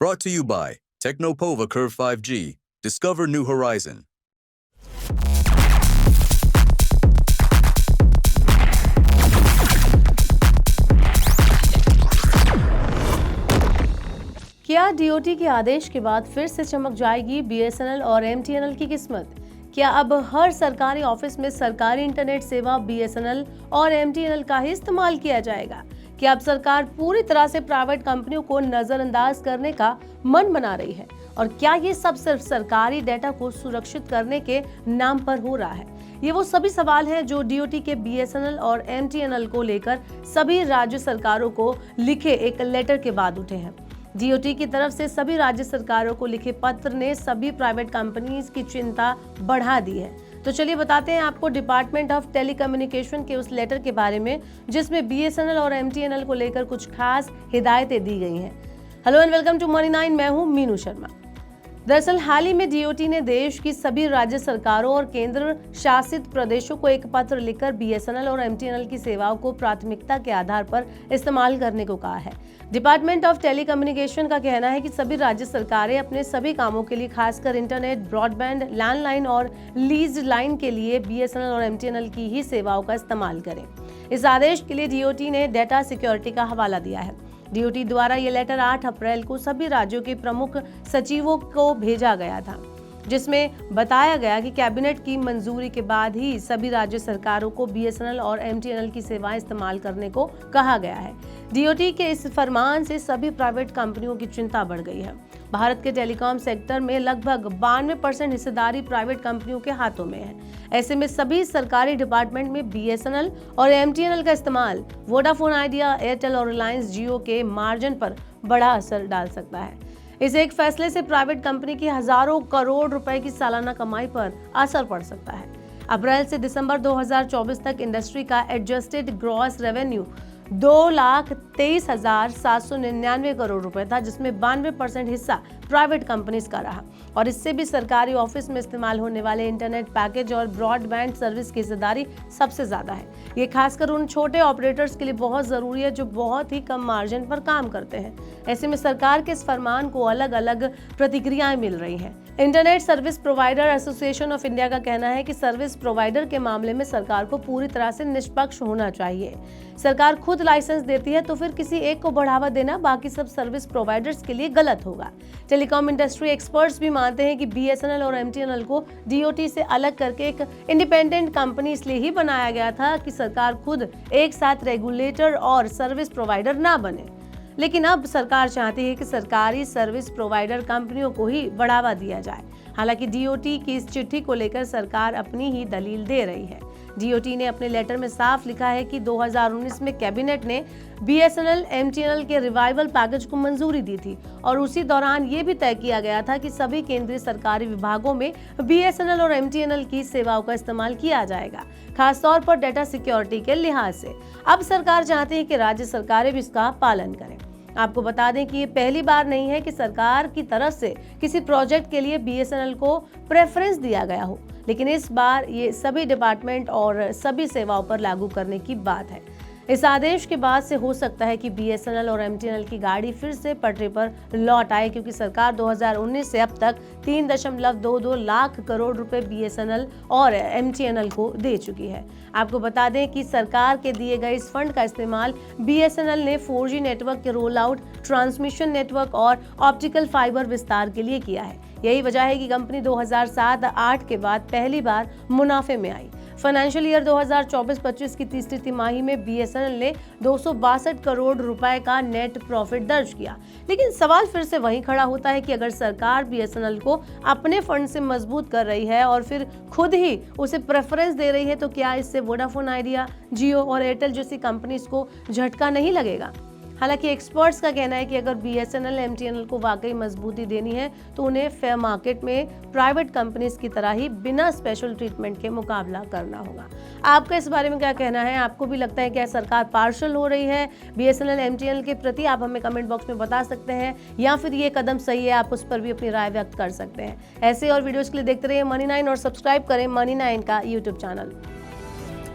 Brought to you by Technopova Curve 5G. Discover new horizon. क्या DOT के आदेश के बाद फिर से चमक जाएगी बीएसएनएल और एमटीएनएल की किस्मत? क्या अब हर सरकारी ऑफिस में सरकारी इंटरनेट सेवा बीएसएनएल और एमटीएनएल का ही इस्तेमाल किया जाएगा? क्या अब सरकार पूरी तरह से प्राइवेट कंपनियों को नजरअंदाज करने का मन बना रही है? और क्या ये सब सिर्फ सरकारी डेटा को सुरक्षित करने के नाम पर हो रहा है? ये वो सभी सवाल हैं जो डीओटी के बीएसएनएल और एमटीएनएल को लेकर सभी राज्य सरकारों को लिखे एक लेटर के बाद उठे हैं। डीओटी की तरफ से सभी राज्य सरकारों को लिखे पत्र ने सभी प्राइवेट कंपनीज की चिंता बढ़ा दी है। तो चलिए बताते हैं आपको डिपार्टमेंट ऑफ टेलीकम्युनिकेशन के उस लेटर के बारे में जिसमें बीएसएनएल और एमटीएनएल को लेकर कुछ खास हिदायतें दी गई हैं। Hello and welcome to money 9, मैं हूं मीनू शर्मा। दरअसल हाल ही में डीओटी ने देश की सभी राज्य सरकारों और केंद्र शासित प्रदेशों को एक पत्र लिखकर बीएसएनएल और एमटीएनएल की सेवाओं को प्राथमिकता के आधार पर इस्तेमाल करने को कहा है। डिपार्टमेंट ऑफ टेलीकम्युनिकेशन का कहना है कि सभी राज्य सरकारें अपने सभी कामों के लिए, खासकर इंटरनेट, ब्रॉडबैंड, लैंडलाइन और लीज लाइन के लिए बीएसएनएल और एमटीएनएल की ही सेवाओं का इस्तेमाल करें। इस आदेश के लिए डीओटी ने डेटा सिक्योरिटी का हवाला दिया है। डीओटी द्वारा ये लेटर 8 अप्रैल को सभी राज्यों के प्रमुख सचिवों को भेजा गया था, जिसमें बताया गया कि कैबिनेट की मंजूरी के बाद ही सभी राज्य सरकारों को बीएसएनएल और एमटीएनएल की सेवाएं इस्तेमाल करने को कहा गया है। डीओटी के इस फरमान से सभी प्राइवेट कंपनियों की चिंता बढ़ गई है। भारत के टेलीकॉम सेक्टर में लगभग 92% हिस्सेदारी प्राइवेट कंपनियों के हाथों में है। ऐसे में सभी सरकारी डिपार्टमेंट में बीएसएनएल और एमटीएनएल का इस्तेमाल वोडाफोन आइडिया, एयरटेल और रिलायंस जियो के मार्जिन पर बड़ा असर डाल सकता है। इस एक फैसले से प्राइवेट कंपनी की हजारों करोड़ रुपए की सालाना कमाई पर असर पड़ सकता है। अप्रैल से दिसंबर 2024 तक इंडस्ट्री का एडजस्टेड ग्रॉस रेवेन्यू 2,23,799 करोड़ रुपए था, जिसमें 92% हिस्सा प्राइवेट कंपनीज का रहा। और इससे भी सरकारी ऑफिस में इस्तेमाल होने वाले इंटरनेट पैकेज और ब्रॉडबैंड सर्विस की हिस्सेदारी सबसे ज्यादा है। ये खासकर उन छोटे ऑपरेटर्स के लिए बहुत जरूरी है जो बहुत ही कम मार्जिन पर काम करते हैं। ऐसे में सरकार के इस फरमान को अलग अलग प्रतिक्रियाएं मिल रही हैं। Internet service provider association of India का कहना है कि सर्विस प्रोवाइडर के मामले में सरकार को पूरी तरह से निष्पक्ष होना चाहिए। सरकार खुद लाइसेंस देती है तो फिर किसी एक को बढ़ावा देना बाकी सब सर्विस प्रोवाइडर्स के लिए गलत होगा। टेलीकॉम इंडस्ट्री एक्सपर्ट्स भी मानते हैं कि बीएसएनएल और एमटीएनएल को डीओटी से अलग करके एक इंडिपेंडेंट कंपनी इसलिए ही बनाया गया था कि सरकार खुद एक साथ रेगुलेटर और सर्विस प्रोवाइडर ना बने। लेकिन अब सरकार चाहती है कि सरकारी सर्विस प्रोवाइडर कंपनियों को ही बढ़ावा दिया जाए। हालांकि डीओटी की इस चिट्ठी को लेकर सरकार अपनी ही दलील दे रही है। डीओटी ने अपने लेटर में साफ लिखा है कि 2019 में कैबिनेट ने बीएसएनएल एमटीएनएल के रिवाइवल पैकेज को मंजूरी दी थी और उसी दौरान ये भी तय किया गया था कि सभी केंद्रीय सरकारी विभागों में बीएसएनएल और एमटीएनएल की सेवाओं का इस्तेमाल किया जाएगा, खासतौर पर डेटा सिक्योरिटी के लिहाज से। अब सरकार चाहती है कि राज्य सरकारें भी इसका पालन करें। आपको बता दें कि ये पहली बार नहीं है कि सरकार की तरफ से किसी प्रोजेक्ट के लिए बीएसएनएल को प्रेफरेंस दिया गया हो, लेकिन इस बार ये सभी डिपार्टमेंट और सभी सेवाओं पर लागू करने की बात है। इस आदेश के बाद से हो सकता है कि बीएसएनएल और एमटीएनएल की गाड़ी फिर से पटरी पर लौट आए, क्योंकि सरकार 2019 से अब तक 3.22 लाख करोड़ रुपए बीएसएनएल और एमटीएनएल को दे चुकी है। आपको बता दें कि सरकार के दिए गए इस फंड का इस्तेमाल बीएसएनएल ने 4G नेटवर्क के रोल आउट, ट्रांसमिशन नेटवर्क और ऑप्टिकल फाइबर विस्तार के लिए किया है। यही वजह है कि कंपनी 2007-8 के बाद पहली बार मुनाफे में आई। फाइनेंशियल ईयर 2024-25 की तीसरी तिमाही में बीएसएनएल ने 262 करोड़ रुपए का नेट प्रॉफिट दर्ज किया। लेकिन सवाल फिर से वहीं खड़ा होता है कि अगर सरकार बीएसएनएल को अपने फंड से मजबूत कर रही है और फिर खुद ही उसे प्रेफरेंस दे रही है, तो क्या इससे वोडाफोन आइडिया, जियो और एयरटेल जैसी कंपनीज को झटका नहीं लगेगा? हालांकि एक्सपर्ट्स का कहना है कि अगर बीएसएनएल एमटीएनएल को वाकई मजबूती देनी है तो उन्हें फेयर मार्केट में प्राइवेट कंपनीज की तरह ही बिना स्पेशल ट्रीटमेंट के मुकाबला करना होगा। आपका इस बारे में क्या कहना है? आपको भी लगता है कि सरकार पार्शल हो रही है बीएसएनएल एमटीएनएल के प्रति? आप हमें कमेंट बॉक्स में बता सकते हैं, या फिर ये कदम सही है, आप उस पर भी अपनी राय व्यक्त कर सकते हैं। ऐसे और वीडियोज के लिए देखते रहिए मनी 9 और सब्सक्राइब करें मनी 9 का यूट्यूब चैनल।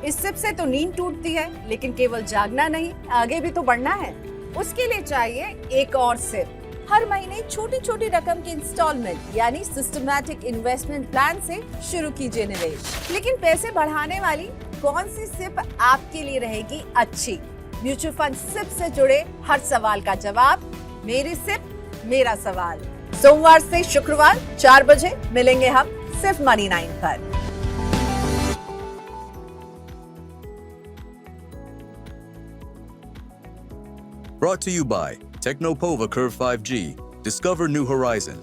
इस सिप से तो नींद टूटती है, लेकिन केवल जागना नहीं, आगे भी तो बढ़ना है। उसके लिए चाहिए एक और सिप। हर महीने छोटी छोटी रकम की इंस्टॉलमेंट यानी सिस्टमैटिक इन्वेस्टमेंट प्लान से शुरू कीजिए निवेश। लेकिन पैसे बढ़ाने वाली कौन सी सिप आपके लिए रहेगी अच्छी? म्यूचुअल फंड सिप से जुड़े हर सवाल का जवाब मेरी सिप मेरा सवाल। सोमवार से शुक्रवार 4 बजे मिलेंगे हम सिर्फ मनी 9 पर। Brought to you by Technopova Curve 5G. Discover new horizon.